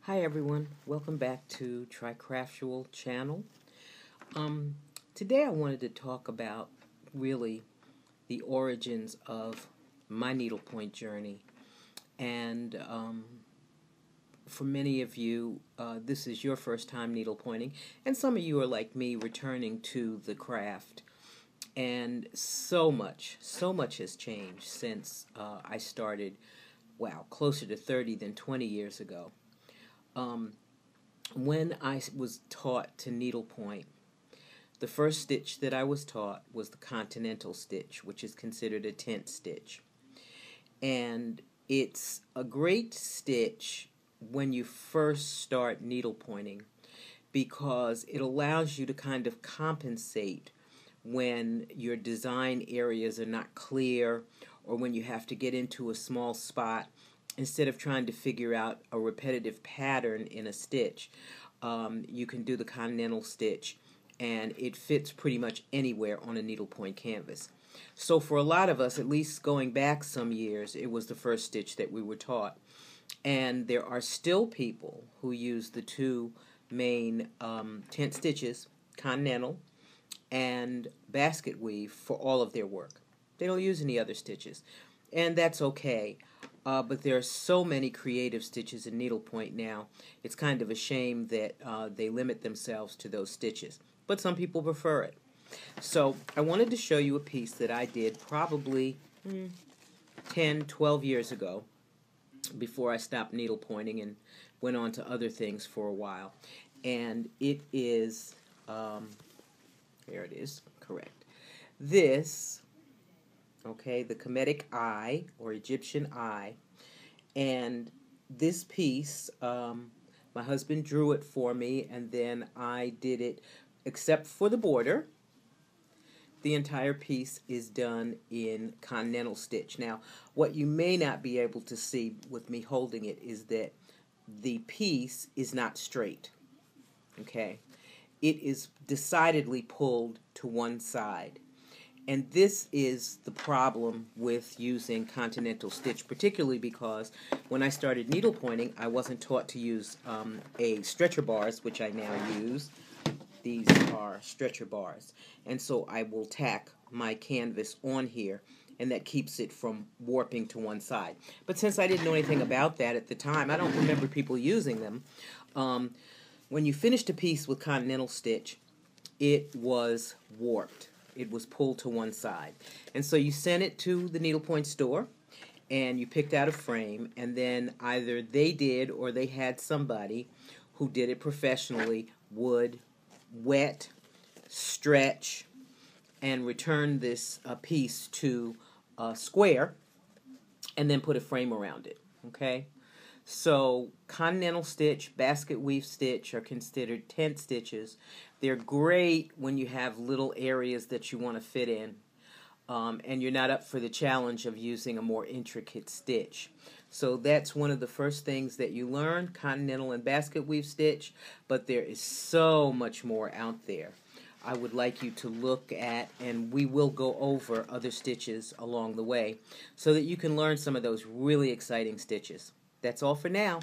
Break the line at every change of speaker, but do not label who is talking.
Hi everyone, welcome back to Tricraftual channel. Today I wanted to talk about really the origins of my needlepoint journey, and for many of you this is your first time needlepointing, and some of you are like me, returning to the craft. And so much has changed since I started, wow, closer to 30 than 20 years ago. When I was taught to needlepoint, the first stitch that I was taught was the continental stitch, which is considered a tent stitch. And it's a great stitch when you first start needlepointing because it allows you to kind of compensate when your design areas are not clear or when you have to get into a small spot. Instead of trying to figure out a repetitive pattern in a stitch, you can do the continental stitch, and it fits pretty much anywhere on a needlepoint canvas. So for a lot of us, at least going back some years, it was the first stitch that we were taught. And there are still people who use the two main tent stitches, continental and basket weave, for all of their work. They don't use any other stitches, and that's okay. But there are so many creative stitches in needlepoint now, it's kind of a shame that they limit themselves to those stitches. But some people prefer it. So I wanted to show you a piece that I did probably 10, 12 years ago, before I stopped needlepointing and went on to other things for a while. And it is, there it is, correct. This, okay, the Kemetic eye, or Egyptian eye. And this piece, my husband drew it for me, and then I did it, except for the border. The entire piece is done in continental stitch. Now, what you may not be able to see with me holding it is that the piece is not straight. Okay? It is decidedly pulled to one side. And this is the problem with using continental stitch, particularly because when I started needlepointing, I wasn't taught to use a stretcher bars, which I now use. These are stretcher bars. And so I will tack my canvas on here, and that keeps it from warping to one side. But since I didn't know anything about that at the time, I don't remember people using them. When you finished a piece with continental stitch, it was warped. It was pulled to one side. And so you sent it to the needlepoint store, and you picked out a frame, and then either they did or they had somebody who did it professionally would wet, stretch, and return this piece to a square, and then put a frame around it. Okay? So continental stitch, basket weave stitch are considered tent stitches. They're great when you have little areas that you want to fit in, and you're not up for the challenge of using a more intricate stitch. So that's one of the first things that you learn, continental and basket weave stitch, but there is so much more out there. I would like you to look at, and we will go over other stitches along the way so that you can learn some of those really exciting stitches. That's all for now.